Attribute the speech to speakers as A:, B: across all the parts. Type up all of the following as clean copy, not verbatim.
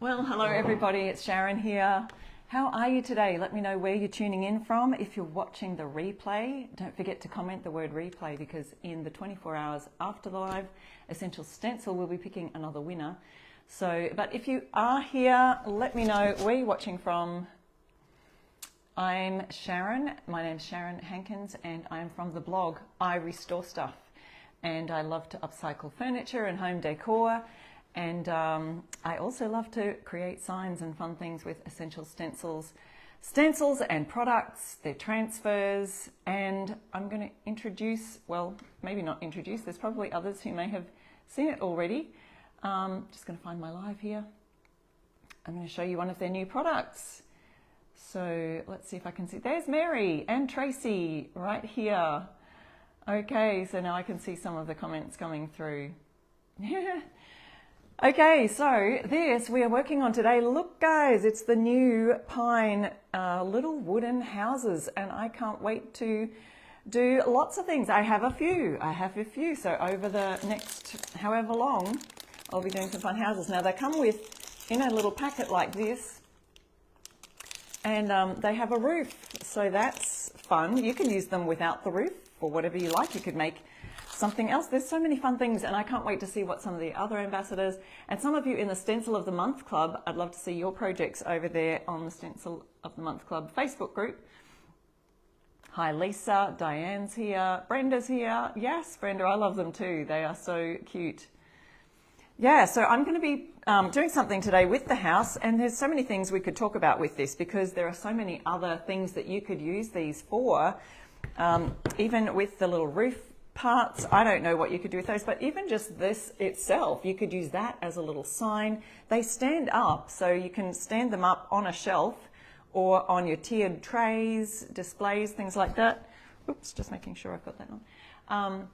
A: Well, hello everybody, it's Sharon here. How are you today? Let me know where you're tuning in from. If you're watching the replay, don't forget to comment the word replay, because in the 24 hours after the live, Essential Stencil will be picking another winner. But if you are here, let me know where you're watching from. I'm Sharon, my name's Sharon Hankins, and I'm from the blog I Restore Stuff. And I love to upcycle furniture and home decor. And I also love to create signs and fun things with Essential Stencils. Stencils and products, their transfers, and I'm going to introduce, well, maybe not introduce, there's probably others who may have seen it already. Just going to find my live here. I'm going to show you one of their new products. So let's see if I can see. There's Mary and Tracy right here. Okay, so now I can see some of the comments coming through. Okay, so this we are working on today. Look guys, it's the new pine little wooden houses, and I can't wait to do lots of things. I have a few, so over the next however long I'll be doing some fun houses. Now they come with, in a little packet like this, and they have a roof, so that's fun. You can use them without the roof or whatever you like. You could make something else. There's so many fun things, and I can't wait to see what some of the other ambassadors and some of you in the Stencil of the Month Club, I'd love to see your projects over there on the Stencil of the Month Club Facebook group. Hi Lisa, Diane's here, Brenda's here. Yes, Brenda, I love them too. They are so cute. Yeah, so I'm going to be doing something today with the house, and there's so many things we could talk about with this, because there are so many other things that you could use these for, even with the little roof parts. I don't know what you could do with those, but even just this itself, you could use that as a little sign. They stand up, so you can stand them up on a shelf or on your tiered trays, displays, things like that. Oops, just making sure I've got that on.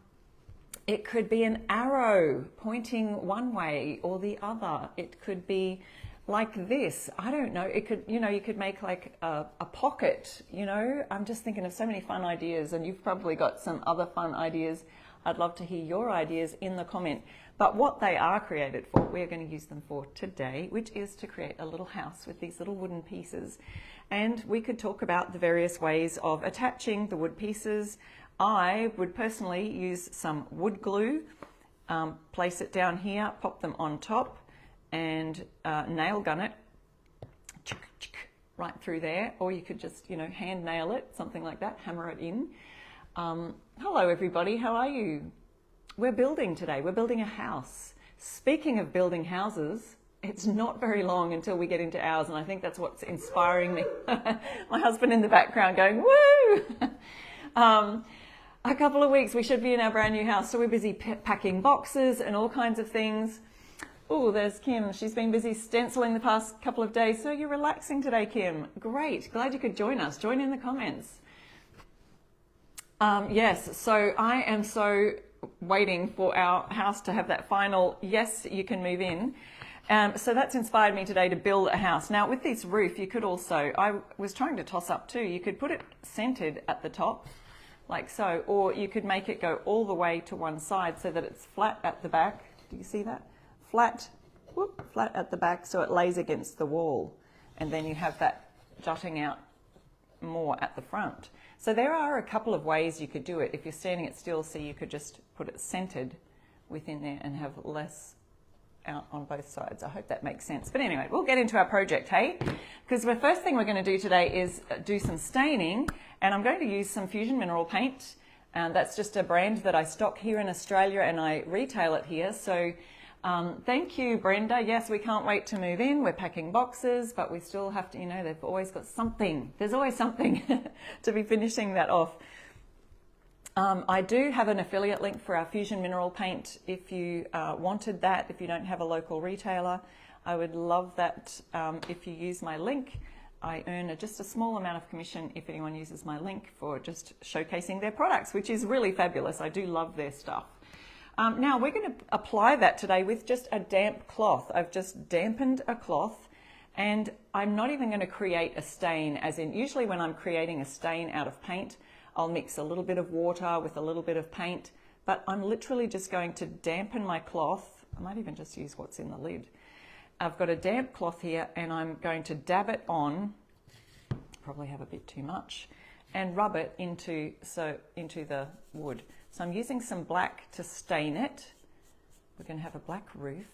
A: It could be an arrow pointing one way or the other. It could be like this. I don't know. It could, you could make like a pocket, I'm just thinking of so many fun ideas, and you've probably got some other fun ideas. I'd love to hear your ideas in the comment. But what they are created for, we're going to use them for today, which is to create a little house with these little wooden pieces. And we could talk about the various ways of attaching the wood pieces. I would personally use some wood glue, place it down here, pop them on top, and nail gun it right through there, or you could just hand nail it, something like that, hammer it in. Hello everybody, how are you? We're building today, we're building a house. Speaking of building houses, it's not very long until we get into ours, and I think that's what's inspiring me. My husband in the background going, woo! A couple of weeks we should be in our brand new house, so we're busy packing boxes and all kinds of things. Oh, there's Kim. She's been busy stenciling the past couple of days. So you're relaxing today, Kim. Great. Glad you could join us. Join in the comments. Yes, so I am so waiting for our house to have that final, yes, you can move in. So that's inspired me today to build a house. Now with this roof, you could also, I was trying to toss up too, you could put it centered at the top, like so, or you could make it go all the way to one side so that it's flat at the back. Do you see that? Flat at the back, so it lays against the wall, and then you have that jutting out more at the front. So there are a couple of ways you could do it. If you're standing it still, so you could just put it centered within there and have less out on both sides. I hope that makes sense. But anyway, we'll get into our project, hey? Because the first thing we're going to do today is do some staining, and I'm going to use some Fusion Mineral Paint. That's just a brand that I stock here in Australia, and I retail it here. So thank you, Brenda. Yes, we can't wait to move in. We're packing boxes, but we still have to, they've always got something. There's always something to be finishing that off. I do have an affiliate link for our Fusion Mineral Paint if you wanted that. If you don't have a local retailer, I would love that if you use my link. I earn just a small amount of commission if anyone uses my link for just showcasing their products, which is really fabulous. I do love their stuff. Now we're going to apply that today with just a damp cloth. I've just dampened a cloth, and I'm not even going to create a stain, as in usually when I'm creating a stain out of paint, I'll mix a little bit of water with a little bit of paint, but I'm literally just going to dampen my cloth. I might even just use what's in the lid. I've got a damp cloth here and I'm going to dab it on, probably have a bit too much, and rub it into the wood. So I'm using some black to stain it. We're going to have a black roof.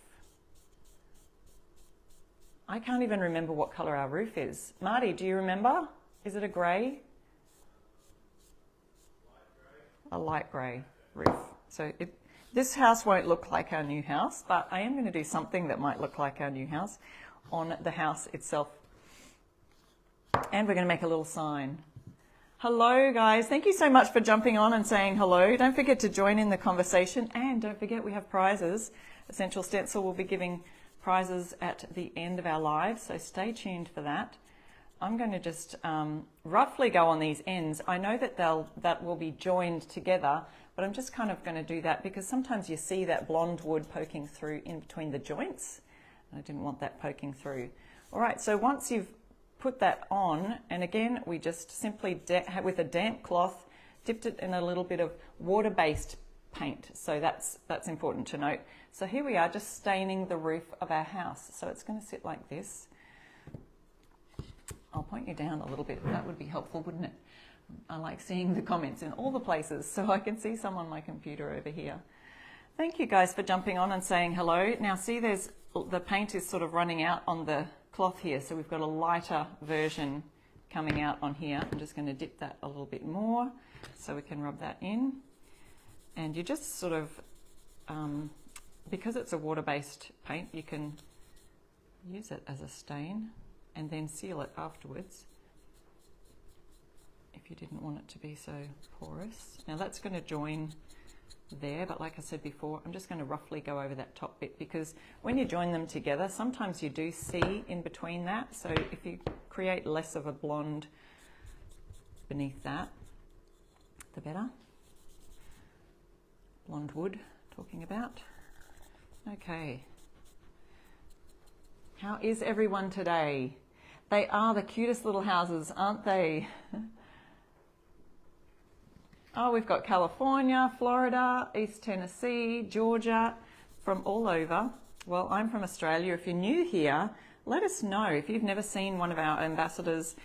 A: I can't even remember what colour our roof is. Marty, do you remember? Is it a grey? A light grey roof. So this house won't look like our new house, but I am going to do something that might look like our new house on the house itself. And we're going to make a little sign. Hello guys, thank you so much for jumping on and saying hello. Don't forget to join in the conversation, and don't forget we have prizes. Essential Stencil will be giving prizes at the end of our live, so stay tuned for that. I'm going to just roughly go on these ends. I know that that will be joined together, but I'm just kind of going to do that because sometimes you see that blonde wood poking through in between the joints. I didn't want that poking through. All right, so once you've put that on, and again, we just simply, with a damp cloth, dipped it in a little bit of water-based paint. So that's important to note. So here we are, just staining the roof of our house. So it's going to sit like this. I'll point you down a little bit. That would be helpful, wouldn't it? I like seeing the comments in all the places, so I can see some on my computer over here. Thank you guys for jumping on and saying hello. Now see, the paint is sort of running out on the cloth here, so we've got a lighter version coming out on here. I'm just going to dip that a little bit more so we can rub that in. And you just sort of, because it's a water-based paint, you can use it as a stain and then seal it afterwards if you didn't want it to be so porous. Now that's going to join there, but like I said before, I'm just going to roughly go over that top bit, because when you join them together, sometimes you do see in between that. So if you create less of a blonde beneath that, the better. Blonde wood, talking about. Okay. How is everyone today? They are the cutest little houses, aren't they? Oh, we've got California, Florida, East Tennessee, Georgia, from all over. Well, I'm from Australia. If you're new here, let us know. If you've never seen one of our ambassadors'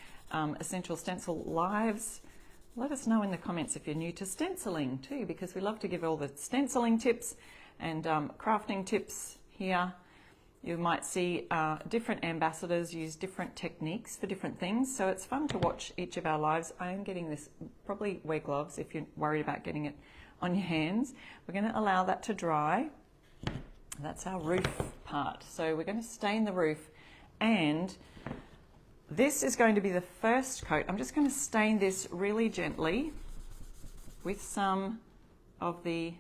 A: Essential Stencil lives, let us know in the comments if you're new to stenciling too, because we love to give all the stenciling tips and crafting tips here. You might see different ambassadors use different techniques for different things, so it's fun to watch each of our lives. I am getting this, probably wear gloves if you're worried about getting it on your hands. We're going to allow that to dry. That's our roof part. So we're going to stain the roof, and this is going to be the first coat. I'm just going to stain this really gently with some of the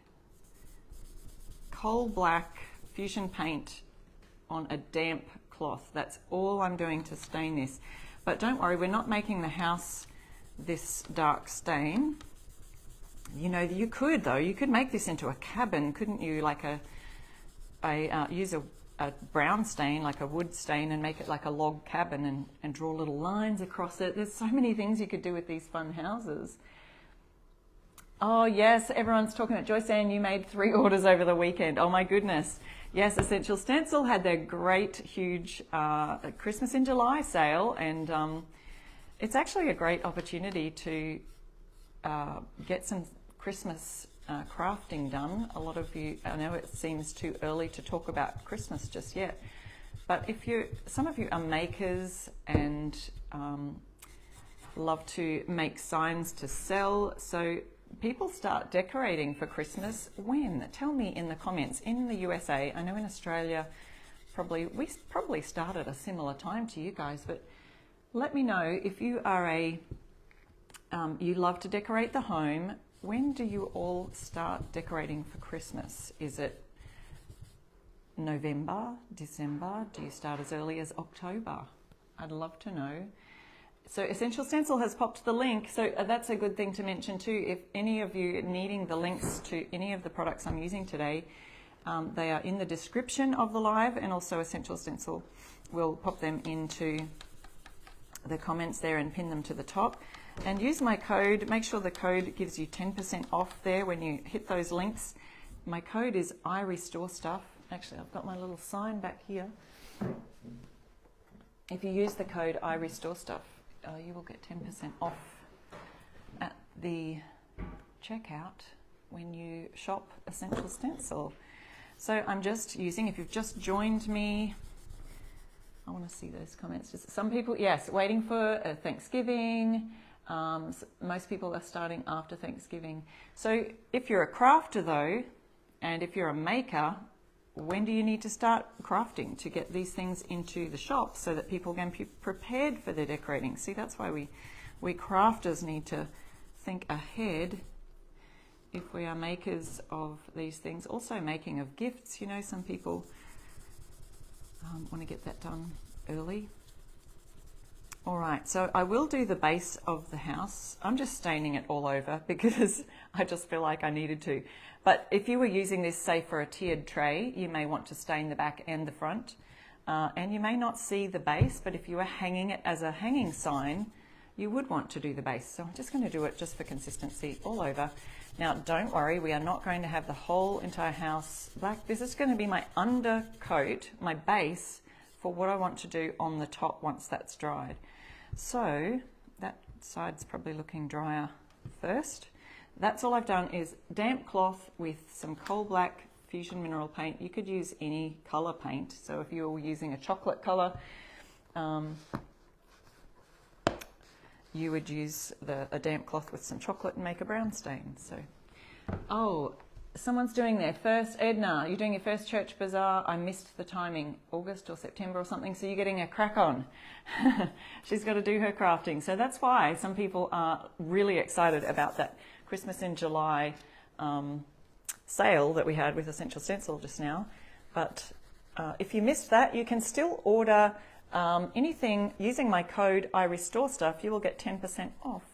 A: coal black fusion paint on a damp cloth. That's all I'm doing to stain this. But don't worry, we're not making the house this dark stain. You know, you could though, you could make this into a cabin, couldn't you? Like use a brown stain, like a wood stain, and make it like a log cabin and draw little lines across it. There's so many things you could do with these fun houses. Oh yes, everyone's talking about Joyce Ann, you made 3 orders over the weekend. Oh my goodness. Yes, Essential Stencil had their great, huge Christmas in July sale, and it's actually a great opportunity to get some Christmas crafting done. A lot of you, I know it seems too early to talk about Christmas just yet, but some of you are makers and love to make signs to sell, so people start decorating for Christmas when? Tell me in the comments. In the USA, I know in Australia, we probably start at a similar time to you guys, but let me know if you are you love to decorate the home. When do you all start decorating for Christmas? Is it November, December? Do you start as early as October? I'd love to know. So Essential Stencil has popped the link, so that's a good thing to mention too. If any of you needing the links to any of the products I'm using today, they are in the description of the live, and also Essential Stencil will pop them into the comments there and pin them to the top. And use my code, make sure the code gives you 10% off there when you hit those links. My code is IRESTORESTUFF. Actually, I've got my little sign back here. if you use the code IRESTORESTUFF, you will get 10% off at the checkout when you shop Essential Stencil. So I'm just using, if you've just joined me, I want to see those comments. Just some people, yes, waiting for Thanksgiving. Most people are starting after Thanksgiving. So if you're a crafter though, and if you're a maker, when do you need to start crafting to get these things into the shop so that people can be prepared for their decorating? See, that's why we crafters need to think ahead if we are makers of these things. Also making of gifts, you know, some people want to get that done early. All right, so I will do the base of the house. I'm just staining it all over because I just feel like I needed to. But if you were using this, say, for a tiered tray, you may want to stain the back and the front. And you may not see the base, but if you were hanging it as a hanging sign, you would want to do the base. So I'm just going to do it just for consistency all over. Now, don't worry, we are not going to have the whole entire house black. This is going to be my undercoat, my base, for what I want to do on the top once that's dried. So that side's probably looking drier first. That's all I've done is damp cloth with some coal black fusion mineral paint. You could use any color paint. So if you're using a chocolate color, you would use a damp cloth with some chocolate and make a brown stain. So, oh, someone's doing their first, Edna, you're doing your first church bazaar. I missed the timing, August or September or something, so you're getting a crack on. She's got to do her crafting. So that's why some people are really excited about that Christmas in July sale that we had with Essential Stencil just now. But if you missed that, you can still order anything using my code IRESTORESTUFF. You will get 10% off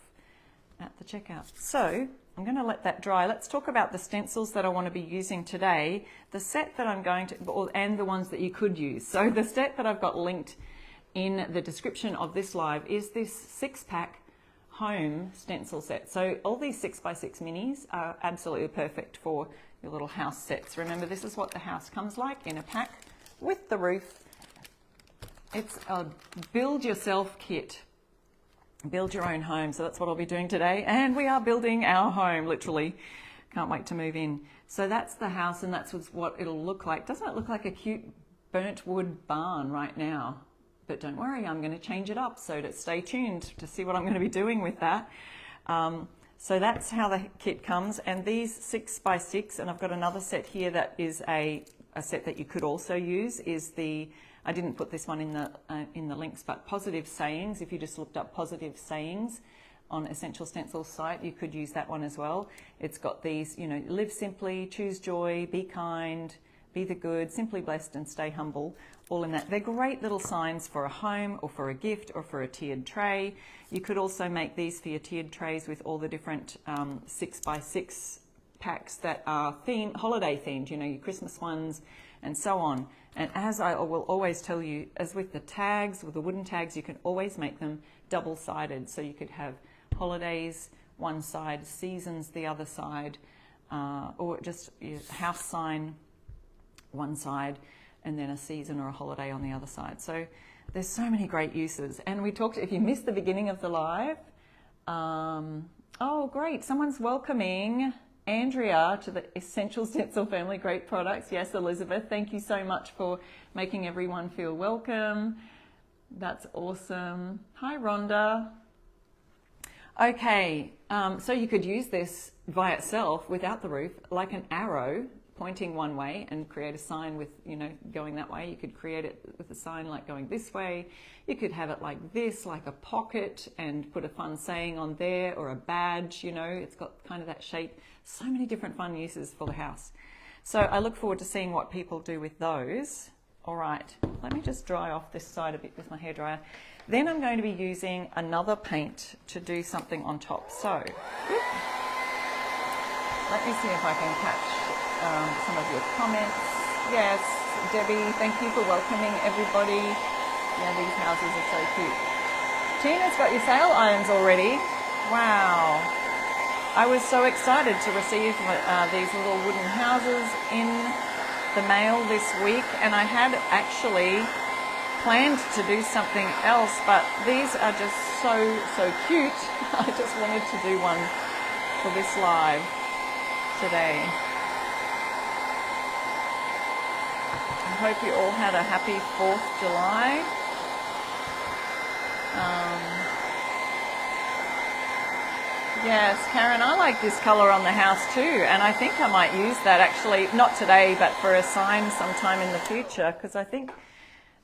A: at the checkout. So I'm going to let that dry. Let's talk about the stencils that I want to be using today, the set that I'm going to, and the ones that you could use. So the set that I've got linked in the description of this live is this 6-pack home stencil set. So all these 6x6 minis are absolutely perfect for your little house sets. Remember, this is what the house comes like in a pack with the roof. It's a build yourself kit. Build your own home. So that's what I'll be doing today. And we are building our home, literally. Can't wait to move in. So that's the house, and that's what it'll look like. Doesn't it look like a cute burnt wood barn right now? But don't worry, I'm going to change it up. So to stay tuned to see what I'm going to be doing with that. So that's how the kit comes. And these 6x6, and I've got another set here that is a set that you could also use, is the, I didn't put this one in the links, but positive sayings. If you just looked up positive sayings on Essential Stencil's site, you could use that one as well. It's got these, you know, live simply, choose joy, be kind, be the good, simply blessed and stay humble, all in that. They're great little signs for a home or for a gift or for a tiered tray. You could also make these for your tiered trays with all the different 6x6 packs that are holiday themed, you know, your Christmas ones and so on. And as I will always tell you, as with the tags, with the wooden tags, you can always make them double-sided. So you could have holidays one side, seasons the other side, or just your house sign one side, and then a season or a holiday on the other side. So there's so many great uses. And we talked, if you missed the beginning of the live, oh great, someone's welcoming Andrea to the Essential Stencil family. Great products. Yes, Elizabeth, thank you so much for making everyone feel welcome. That's awesome. Hi, Rhonda. Okay, so you could use this by itself without the roof, like an arrow pointing one way and create a sign with, you know, going that way. You could create it with a sign like going this way. You could have it like this, like a pocket, and put a fun saying on there, or a badge, you know, it's got kind of that shape. So many different fun uses for the house. So I look forward to seeing what people do with those. All right, let me just dry off this side a bit with my hairdryer. Then I'm going to be using another paint to do something on top. So let me see if I can catch some of your comments. Yes, Debbie, thank you for welcoming everybody. Yeah, these houses are so cute. Tina's got your sale irons already. Wow. I was so excited to receive these little wooden houses in the mail this week, and I had actually planned to do something else, but these are just so cute. I just wanted to do one for this live today. I hope you all had a happy 4th July. Yes, Karen, I like this colour on the house too, and I think I might use that actually, not today, but for a sign sometime in the future, because I think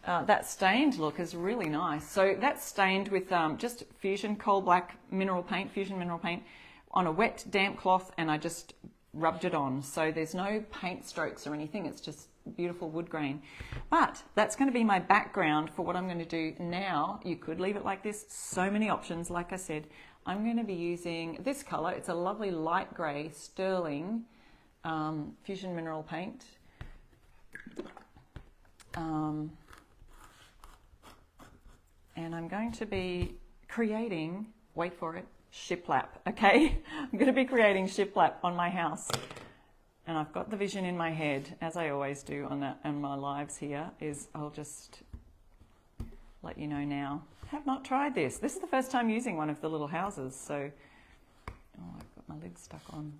A: that stained look is really nice. So that's stained with just Fusion Coal Black mineral paint, Fusion mineral paint, on a wet, damp cloth, and I just rubbed it on. So there's no paint strokes or anything, it's just beautiful wood grain. But that's going to be my background for what I'm going to do now. You could leave it like this, so many options. Like I said, I'm going to be using this color. It's a lovely light gray sterling Fusion mineral paint. And I'm going to be creating, wait for it, shiplap, okay? I'm going to be creating shiplap on my house. And I've got the vision in my head, as I always do on my lives here, is I'll just let you know now. I have not tried this. This is the first time using one of the little houses, so... Oh, I've got my lid stuck on.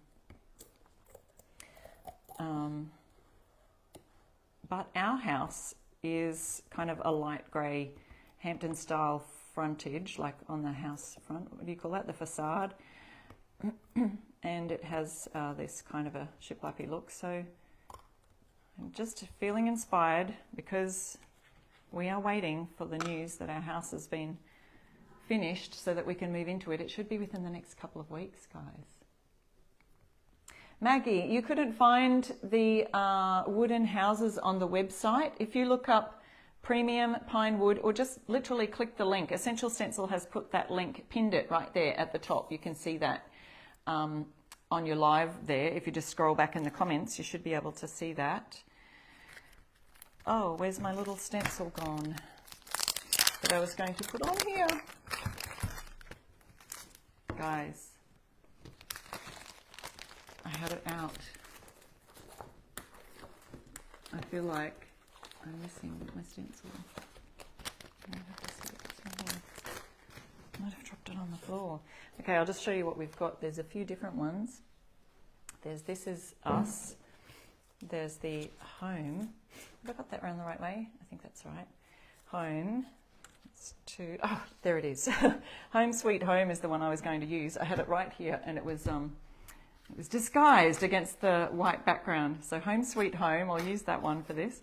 A: But our house is kind of a light grey Hampton-style frontage, like on the house front. What do you call that? The facade. And it has this kind of a shiplappy look. So I'm just feeling inspired because we are waiting for the news that our house has been finished so that we can move into it. It should be within the next couple of weeks, guys. Maggie, you couldn't find the wooden houses on the website. If you look up premium pine wood, or just literally click the link. Essential Stencil has put that link, pinned it right there at the top. You can see that on your live there. If you just scroll back in the comments, you should be able to see that. Oh, where's my little stencil gone that I was going to put on here? Guys, I had it out. I feel like I'm missing my stencil. I might have dropped it on the floor. Okay, I'll just show you what we've got. There's a few different ones. There's This Is Us. There's the Home. Have I got that around the right way? I think that's right. Home. It's oh, there it is. Home Sweet Home is the one I was going to use. I had it right here, and it was disguised against the white background. So Home Sweet Home, I'll use that one for this.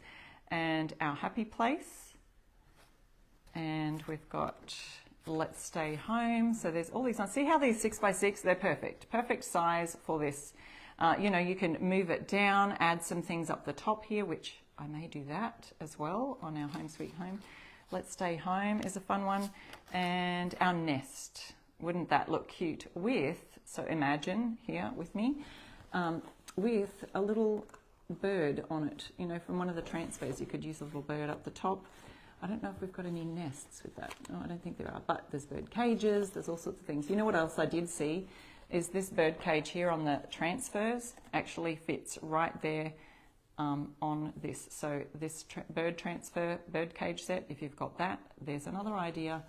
A: And Our Happy Place. And we've got Let's Stay Home. So there's all these ones. See how these 6x6, they're perfect. Perfect size for this. You know, you can move it down, add some things up the top here, which I may do that as well on our Home Sweet Home. Let's Stay Home is a fun one. And Our Nest. Wouldn't that look cute with, so imagine here with me, with a little bird on it. You know, from one of the transfers, you could use a little bird up the top. I don't know if we've got any nests with that. No, I don't think there are, but there's bird cages, there's all sorts of things. You know what else I did see is this bird cage here on the transfers actually fits right there on this. So this bird cage set, if you've got that, there's another idea.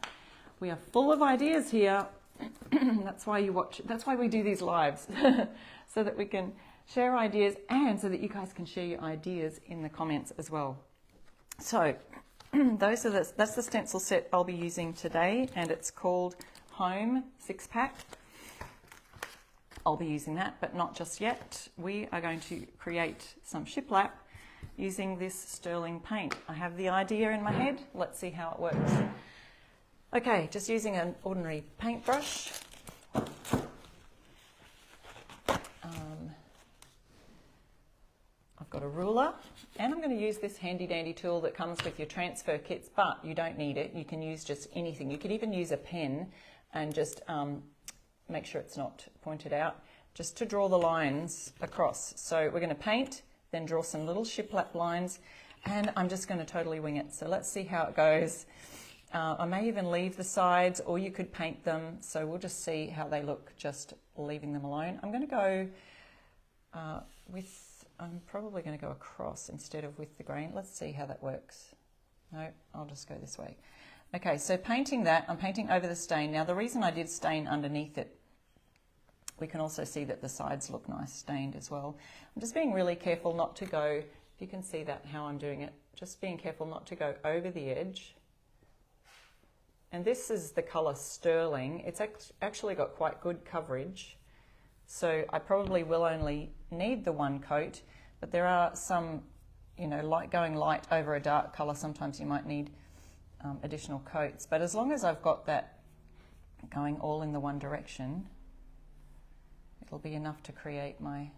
A: We are full of ideas here. That's why you watch, that's why we do these lives, so that we can share ideas and so that you guys can share your ideas in the comments as well. So that's the stencil set I'll be using today, and it's called Home 6-pack. I'll be using that, but not just yet. We are going to create some shiplap using this sterling paint. I have the idea in my head. Let's see how it works. Okay, just using an ordinary paintbrush. I've got a ruler, and I'm going to use this handy dandy tool that comes with your transfer kits, but you don't need it. You can use just anything. You could even use a pen and just make sure it's not pointed out, just to draw the lines across. So we're going to paint, then draw some little shiplap lines, and I'm just going to totally wing it. So let's see how it goes. I may even leave the sides, or you could paint them. So we'll just see how they look, just leaving them alone. I'm going to go I'm probably going to go across instead of with the grain. Let's see how that works. No, I'll just go this way. Okay, so painting that, I'm painting over the stain. Now the reason I did stain underneath it, we can also see that the sides look nice stained as well. I'm just being really careful not to go, if you can see that how I'm doing it, just being careful not to go over the edge. And this is the colour Sterling. It's actually got quite good coverage. So I probably will only need the one coat, but there are some, you know, like going light over a dark colour, sometimes you might need additional coats. But as long as I've got that going all in the one direction, it'll be enough to create my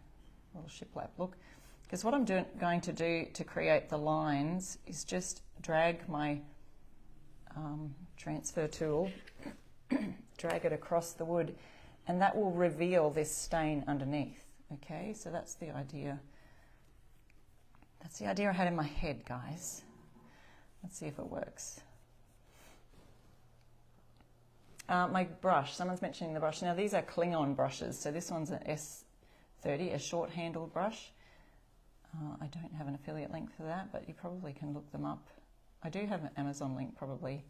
A: little shiplap look. Because what I'm going to do to create the lines is just drag my transfer tool, drag it across the wood, and that will reveal this stain underneath. Okay, so that's the idea. That's the idea I had in my head, guys. Let's see if it works. My brush, someone's mentioning the brush. Now these are Klingon brushes, so this one's an S30, a short handled brush. I don't have an affiliate link for that, but you probably can look them up. I do have an Amazon link probably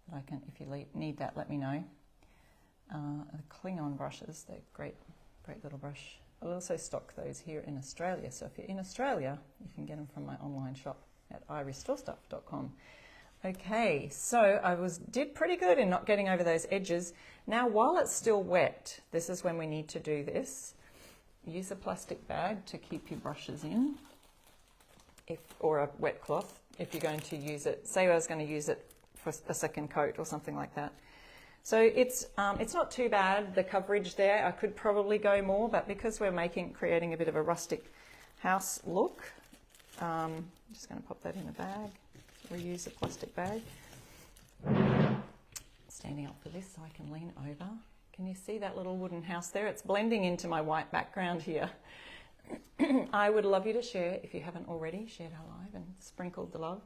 A: that I can, if you need that, let me know. The Klingon brushes, they're great little brush. I'll also stock those here in Australia, so if you're in Australia, you can get them from my online shop at IRESTORESTUFF.com. Okay, so I did pretty good in not getting over those edges. Now, while it's still wet, this is when we need to do this. Use a plastic bag to keep your brushes in, or a wet cloth if you're going to use it. Say I was going to use it for a second coat or something like that. So it's not too bad, the coverage there. I could probably go more, but because we're creating a bit of a rustic house look, I'm just going to pop that in a bag. Reuse a plastic bag. Standing up for this so I can lean over. Can you see that little wooden house there? It's blending into my white background here. I would love you to share, if you haven't already, shared our live and sprinkled the love.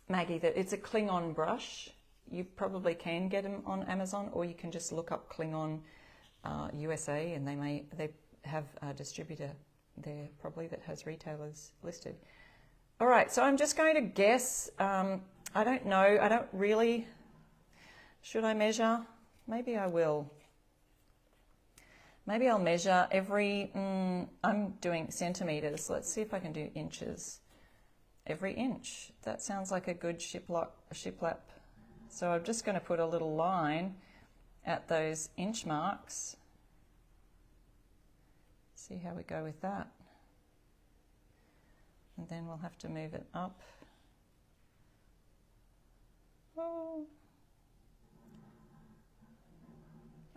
A: Maggie, that it's a Klingon brush. You probably can get them on Amazon, or you can just look up Klingon USA, and they have a distributor there probably that has retailers listed. All right, so I'm just going to guess. I don't know. I don't really. Should I measure? Maybe I will. Maybe I'll measure every. I'm doing centimeters. Let's see if I can do inches. Every inch. That sounds like a good shiplap. So I'm just going to put a little line at those inch marks. See how we go with that. And then we'll have to move it up. Oh.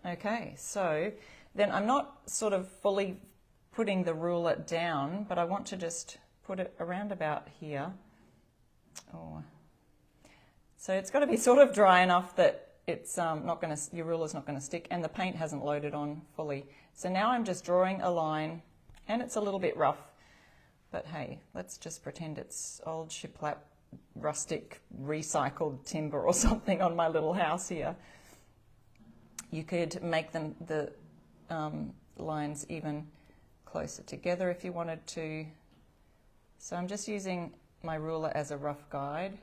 A: Okay, so then I'm not sort of fully putting the ruler down, but I want to just put it around about here. Oh. So it's got to be sort of dry enough that it's not going to, your ruler's not going to stick, and the paint hasn't loaded on fully. So now I'm just drawing a line, and it's a little bit rough. But hey, let's just pretend it's old shiplap, rustic, recycled timber or something on my little house here. You could make them, the lines even closer together if you wanted to. So I'm just using my ruler as a rough guide,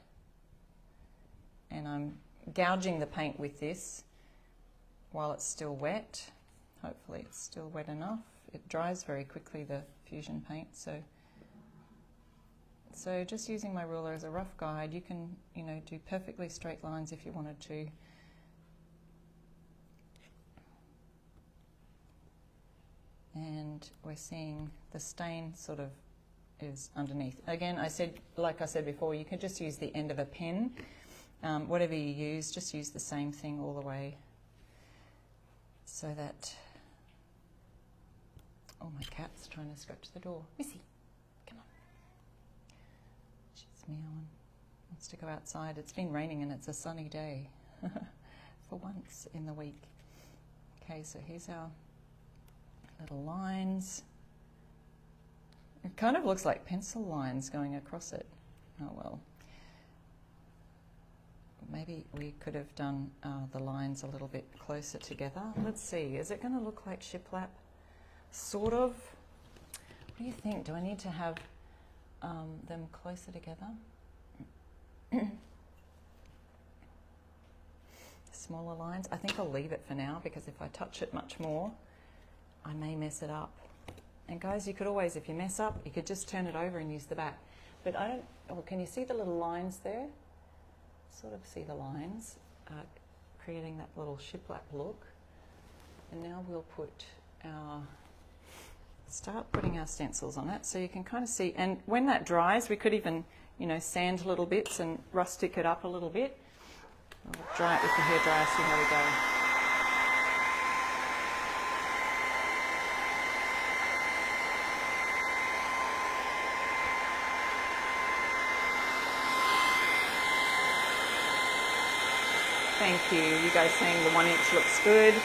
A: and I'm gouging the paint with this while it's still wet. Hopefully it's still wet enough. It dries very quickly, the fusion paint, so just using my ruler as a rough guide, you can, you know, do perfectly straight lines if you wanted to. And we're seeing the stain sort of is underneath. Again, like I said before, you can just use the end of a pen. Whatever you use, just use the same thing all the way. So that, oh, my cat's trying to scratch the door. Missy, come on. She's meowing. Wants to go outside. It's been raining and it's a sunny day for once in the week. Okay, so here's our little lines. It kind of looks like pencil lines going across it. Oh well. Maybe we could have done the lines a little bit closer together. Let's see, is it going to look like shiplap? Sort of. What do you think? Do I need to have them closer together. Smaller lines. I think I'll leave it for now because if I touch it much more, I may mess it up. And guys, you could always, if you mess up, you could just turn it over and use the back. But I don't, oh, can you see the little lines there? Sort of see the lines, creating that little shiplap look. And now we'll put start putting our stencils on it so you can kind of see. And when that dries, we could even, you know, sand little bits and rustic it up a little bit. We'll dry it with the hairdryer, see how we go. Thank you. You guys saying the 1 inch looks good.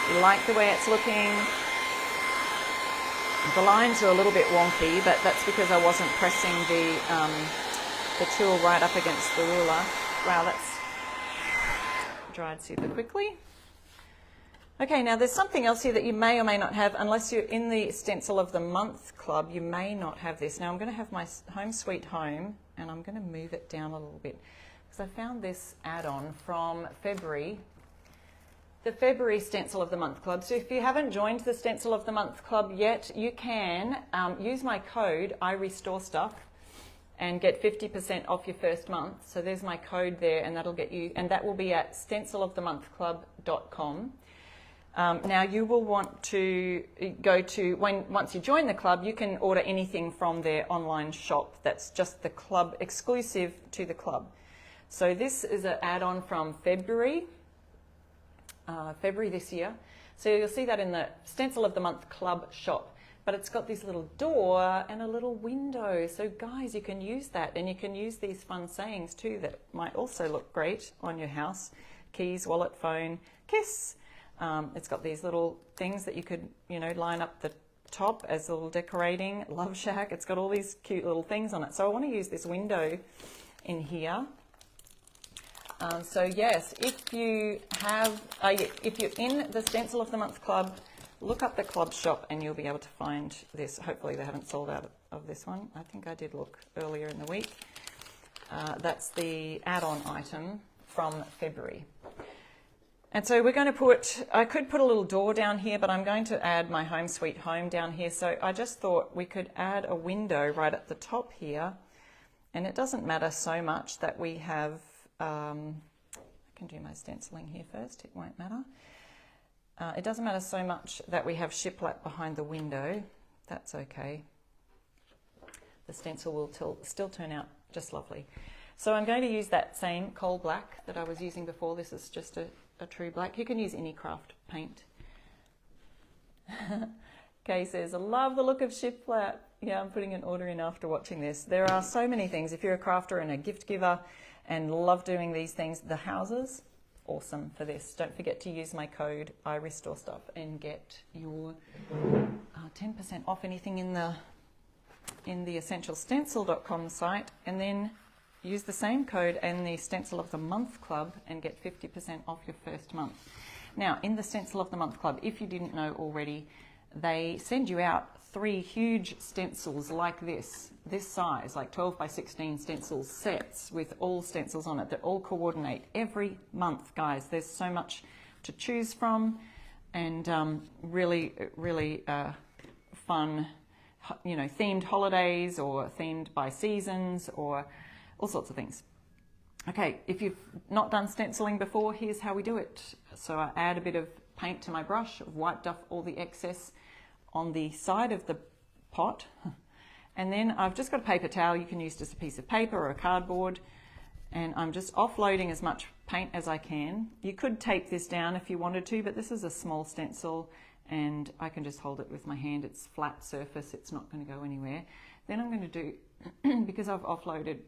A: You like the way it's looking. The lines are a little bit wonky, but that's because I wasn't pressing the tool right up against the ruler. Wow, that's dried super quickly. Okay, now there's something else here that you may or may not have, unless you're in the Stencil of the Month Club, you may not have this. Now I'm going to have my Home Sweet Home, and I'm going to move it down a little bit, because I found this add-on from February, the February Stencil of the Month Club. So if you haven't joined the Stencil of the Month Club yet, you can use my code IRESTORESTUFF and get 50% off your first month. So there's my code there, and that'll get you, and that will be at stencilofthemonthclub.com. Now you will want to go to, once you join the club, you can order anything from their online shop. That's just the club, exclusive to the club. So this is an add-on from February this year. So you'll see that in the Stencil of the Month Club shop. But it's got this little door and a little window. So guys, you can use that, and you can use these fun sayings too that might also look great on your house. Keys, wallet, phone, kiss. It's got these little things that you could, you know, line up the top as a little decorating. Love shack. It's got all these cute little things on it. So I want to use this window in here. So yes, if you have, if you're in the Stencil of the Month Club, look up the club shop and you'll be able to find this. Hopefully they haven't sold out of this one. I think I did look earlier in the week. That's the add-on item from February. And so we're going to put, I could put a little door down here, but I'm going to add my Home Sweet Home down here. So I just thought we could add a window right at the top here. And it doesn't matter so much that we have, I can do my stenciling here first, it won't matter. It doesn't matter so much that we have shiplap behind the window. That's okay. The stencil will still turn out just lovely. So I'm going to use that same coal black that I was using before. This is just a true black. You can use any craft paint. Kay says, I love the look of shiplap. Yeah, I'm putting an order in after watching this. There are so many things. If you're a crafter and a gift giver and love doing these things, the houses, awesome for this. Don't forget to use my code IRESTORESTUFF and get your 10% off anything in the essentialstencil.com site, and then use the same code in the Stencil of the Month Club and get 50% off your first month. Now, in the Stencil of the Month Club, if you didn't know already, they send you out 3 huge stencils like this size, like 12 by 16 stencil sets with all stencils on it that all coordinate every month, guys. There's so much to choose from, and really fun, you know, themed holidays or themed by seasons or all sorts of things. Okay, if you've not done stenciling before, here's how we do it. So I add a bit of paint to my brush. I've wiped off all the excess on the side of the pot, and then I've just got a paper towel. You can use just a piece of paper or a cardboard, and I'm just offloading as much paint as I can. You could tape this down if you wanted to, but this is a small stencil and I can just hold it with my hand. It's flat surface, it's not going to go anywhere. Then I'm going to do, because I've offloaded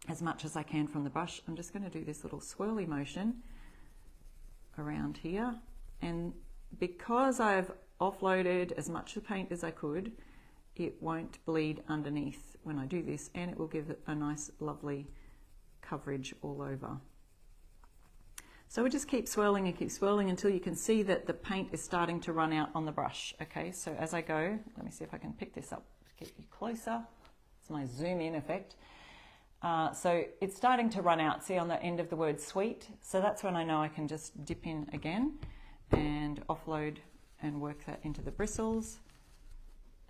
A: as much as I can from the brush, I'm just going to do this little swirly motion around here, and because I've offloaded as much of the paint as I could, it won't bleed underneath when I do this, and it will give it a nice lovely coverage all over. So we just keep swirling and keep swirling until you can see that the paint is starting to run out on the brush. Okay, so as I go, let me see if I can pick this up to get you closer. It's my zoom in effect. So it's starting to run out, see on the end of the word sweet. So that's when I know I can just dip in again and offload and work that into the bristles.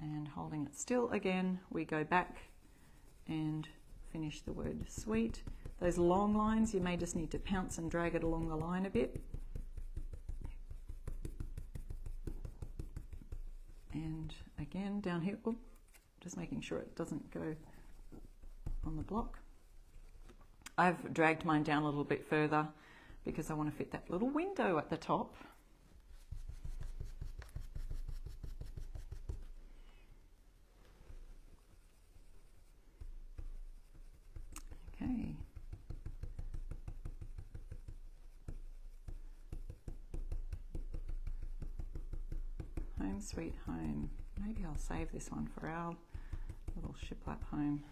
A: And holding it still again, we go back and finish the word sweet. Those long lines, you may just need to pounce and drag it along the line a bit. And again, down here, just making sure it doesn't go on the block. I've dragged mine down a little bit further because I want to fit that little window at the top. Okay. Home sweet home. Maybe I'll save this one for our little shiplap home.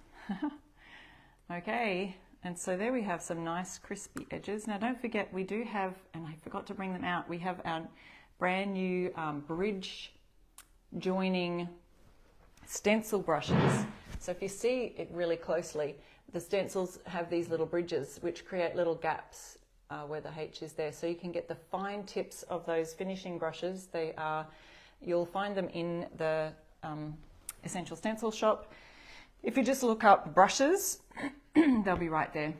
A: Okay, and so there we have some nice crispy edges. Now don't forget, we do have, and I forgot to bring them out, we have our brand new bridge joining stencil brushes. So if you see it really closely, the stencils have these little bridges which create little gaps where the H is there. So you can get the fine tips of those finishing brushes. They are, you'll find them in the Essential Stencil shop. If you just look up brushes, they'll be right there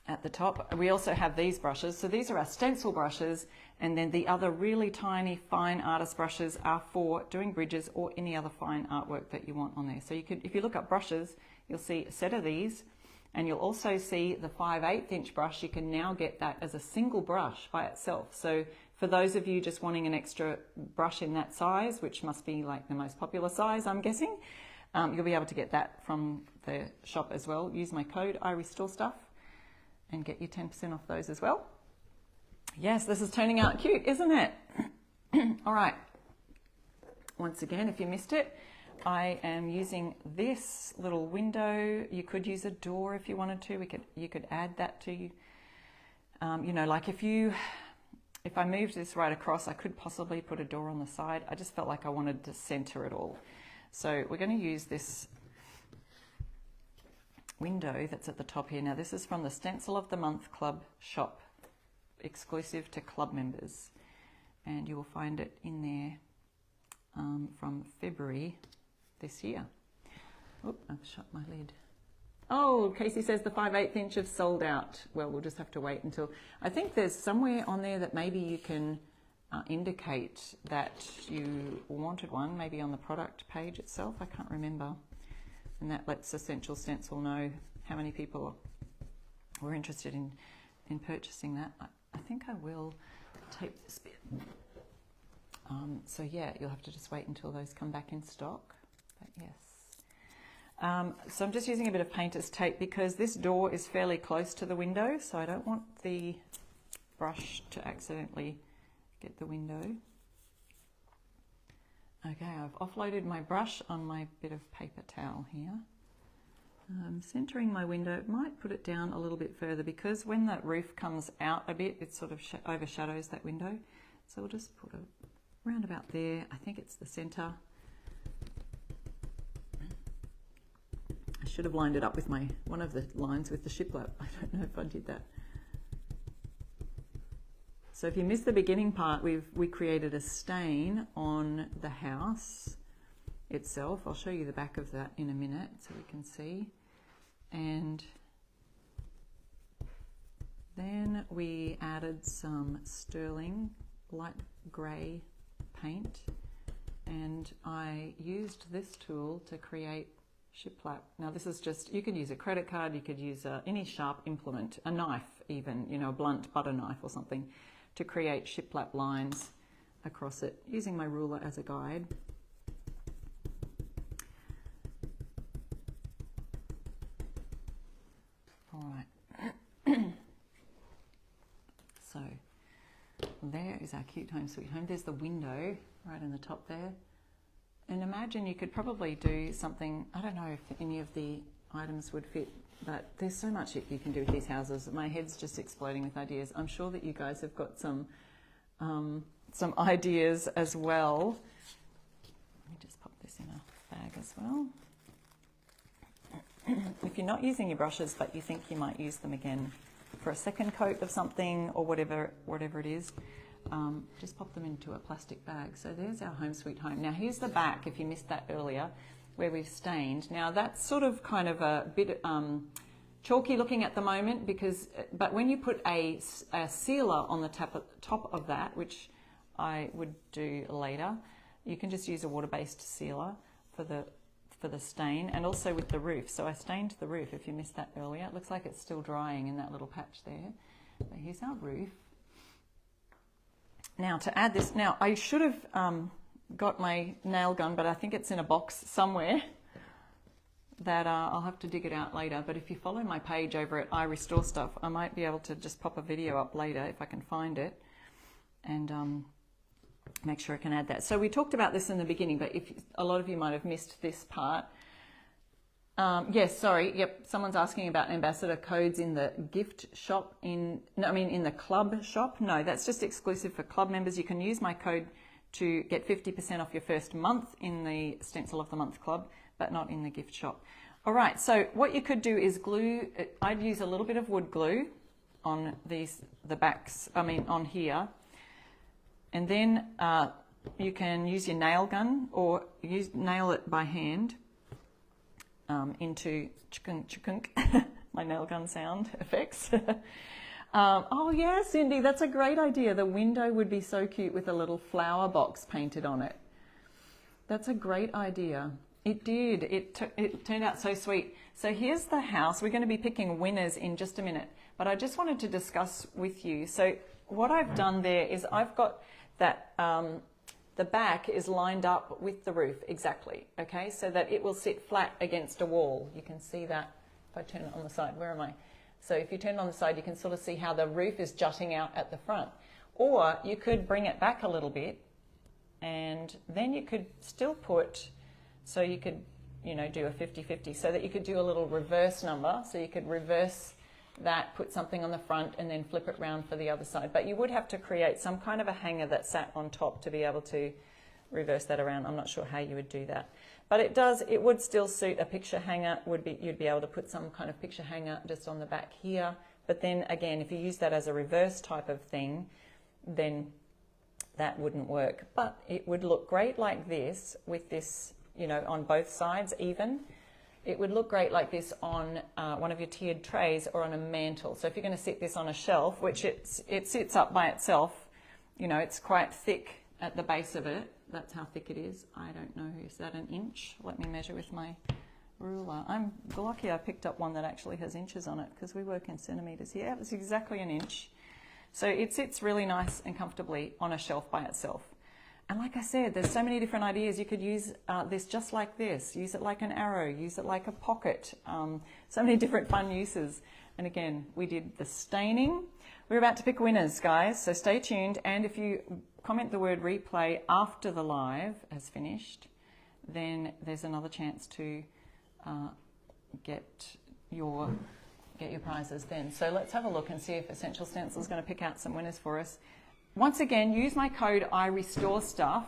A: at the top. We also have these brushes. So these are our stencil brushes, and then the other really tiny fine artist brushes are for doing bridges or any other fine artwork that you want on there. So you could, if you look up brushes, you'll see a set of these, and you'll also see the 5/8 inch brush. You can now get that as a single brush by itself. So for those of you just wanting an extra brush in that size, which must be like the most popular size, I'm guessing, you'll be able to get that from the shop as well. Use my code IRESTORESTUFF and get you 10% off those as well. Yes, this is turning out cute, isn't it? All right. Once again, if you missed it, I am using this little window. You could use a door if you wanted to. You could add that to, you know, like if I moved this right across, I could possibly put a door on the side. I just felt like I wanted to center it all. So we're going to use this window that's at the top here. Now this is from the Stencil of the Month Club shop, exclusive to club members, and you will find it in there from February this year. Oh, I've shut my lid. Oh, Casey says the 5/8 inch have sold out. Well, we'll just have to wait until, I think there's somewhere on there that maybe you can indicate that you wanted one, maybe on the product page itself, I can't remember. And that lets Essential Stencil know how many people were interested in purchasing that. I think I will tape this bit. So yeah, you'll have to just wait until those come back in stock, but yes. So I'm just using a bit of painter's tape because this door is fairly close to the window, so I don't want the brush to accidentally get the window. Okay, I've offloaded my brush on my bit of paper towel here. I'm centering my window. Might put it down a little bit further because when that roof comes out a bit, it sort of overshadows that window. So we'll just put it around about there. I think it's the center. I should have lined it up with one of the lines with the shiplap. I don't know if I did that. So if you missed the beginning part, we created a stain on the house itself. I'll show you the back of that in a minute so we can see. And then we added some sterling light grey paint, and I used this tool to create shiplap. Now this is just, you could use a credit card, you could use any sharp implement, a knife even, you know, a blunt butter knife or something, to create shiplap lines across it, using my ruler as a guide. All right. So there is our cute home sweet home. There's the window right in the top there. And imagine you could probably do something, I don't know if any of the items would fit, but there's so much you can do with these houses. My head's just exploding with ideas. I'm sure that you guys have got some ideas as well. Let me just pop this in a bag as well. if you're not using your brushes but you think you might use them again for a second coat of something or whatever it is, just pop them into a plastic bag. So there's our home sweet home. Now here's the back, if you missed that earlier, where we've stained. Now that's sort of kind of a bit chalky looking at the moment, but when you put a sealer on the top of that, which I would do later, you can just use a water-based sealer for the stain, and also with the roof. So I stained the roof, if you missed that earlier. It looks like it's still drying in that little patch there. But here's our roof. Now to add this, now I should have got my nail gun, but I think it's in a box somewhere that I'll have to dig it out later. But if you follow my page over at IRESTORESTUFF, I might be able to just pop a video up later if I can find it, and make sure I can add that. So we talked about this in the beginning, but if a lot of you might have missed this part. Yes, sorry, yep, someone's asking about ambassador codes in the gift shop, in the club shop. No, that's just exclusive for club members. You can use my code to get 50% off your first month in the Stencil of the Month Club, but not in the gift shop. All right, so what you could do is glue. I'd use a little bit of wood glue on the backs, on here. And then you can use your nail gun or nail it by hand into chukunk, my nail gun sound effects. Oh yeah, Cindy, that's a great idea. The window would be so cute with a little flower box painted on it. That's a great idea. It did. It turned out so sweet. So here's the house. We're going to be picking winners in just a minute, but I just wanted to discuss with you. So what I've done there is I've got that the back is lined up with the roof exactly, okay, so that it will sit flat against a wall. You can see that if I turn it on the side. Where am I? So if you turn it on the side, you can sort of see how the roof is jutting out at the front. Or you could bring it back a little bit, and then you could still put, so you could, do a 50-50, so that you could do a little reverse number. So you could reverse that, put something on the front, and then flip it round for the other side. But you would have to create some kind of a hanger that sat on top to be able to reverse that around. I'm not sure how you would do that. But it would still suit a picture hanger. You'd be able to put some kind of picture hanger just on the back here. But then again, if you use that as a reverse type of thing, then that wouldn't work. But it would look great like this, with this, on both sides even. It would look great like this on one of your tiered trays or on a mantle. So if you're going to sit this on a shelf, which it sits up by itself, it's quite thick at the base of it. That's how thick it is. I don't know, is that an inch? Let me measure with my ruler. I'm lucky I picked up one that actually has inches on it, because we work in centimeters here. It's exactly an inch. So it sits really nice and comfortably on a shelf by itself. And like I said, there's so many different ideas. You could use this just like this, use it like an arrow, use it like a pocket, so many different fun uses. And again, we did the staining. We're about to pick winners, guys, so stay tuned. And if you comment the word replay after the live has finished, then there's another chance to get your prizes then. So let's have a look and see if Essential Stencil is going to pick out some winners for us. Once again, use my code IRESTORESTUFF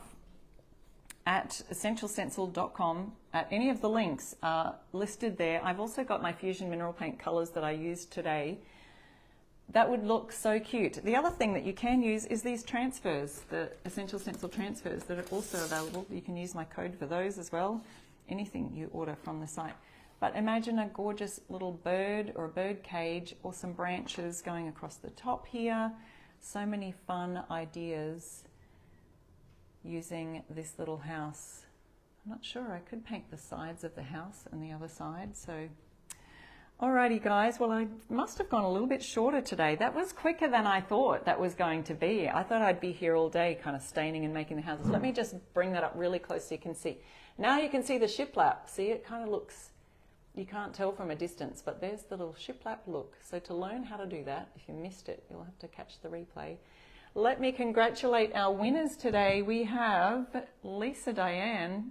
A: at essentialstencil.com. Any of the links are listed there. I've also got my Fusion Mineral Paint colours that I used today. That would look so cute. The other thing that you can use is these transfers, the Essential Stencil transfers that are also available. You can use my code for those as well, anything you order from the site. But imagine a gorgeous little bird or a bird cage or some branches going across the top here. So many fun ideas using this little house. I'm not sure, I could paint the sides of the house and the other side. So, alrighty guys, well I must have gone a little bit shorter today. That was quicker than I thought that was going to be. I thought I'd be here all day kind of staining and making the houses. Let me just bring that up really close so you can see. Now you can see the shiplap. See, it kind of looks, you can't tell from a distance, but there's the little shiplap look. So to learn how to do that, if you missed it, you'll have to catch the replay. Let me congratulate our winners today. We have Lisa Diane,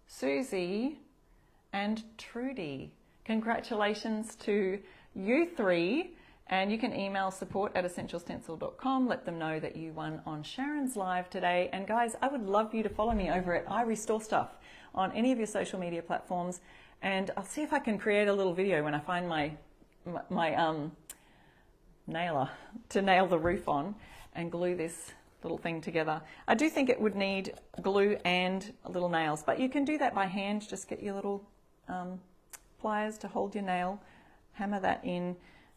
A: Susie, and Trudy. Congratulations to you three. And you can email support@essentialstencil.com. Let them know that you won on Sharon's live today. And guys, I would love you to follow me over at IRESTORESTUFF on any of your social media platforms. And I'll see if I can create a little video when I find my nailer to nail the roof on and glue this little thing together. I do think it would need glue and little nails, but you can do that by hand. Just get your little pliers to hold your nail, hammer that in,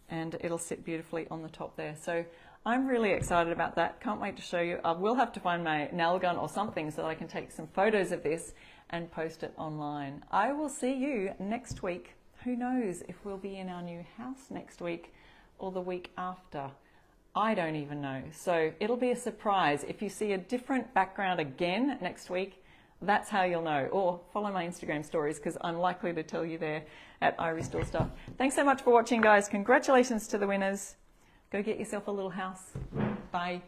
A: and it'll sit beautifully on the top there. So I'm really excited about that. Can't wait to show you. I will have to find my nail gun or something so that I can take some photos of this and post it online. I will see you next week. Who knows if we'll be in our new house next week or the week after. I don't even know. So it'll be a surprise. If you see a different background again next week, that's how you'll know. Or follow my Instagram stories because I'm likely to tell you there at IRESTORESTUFF. Thanks so much for watching, guys. Congratulations to the winners. Go get yourself a little house. Bye.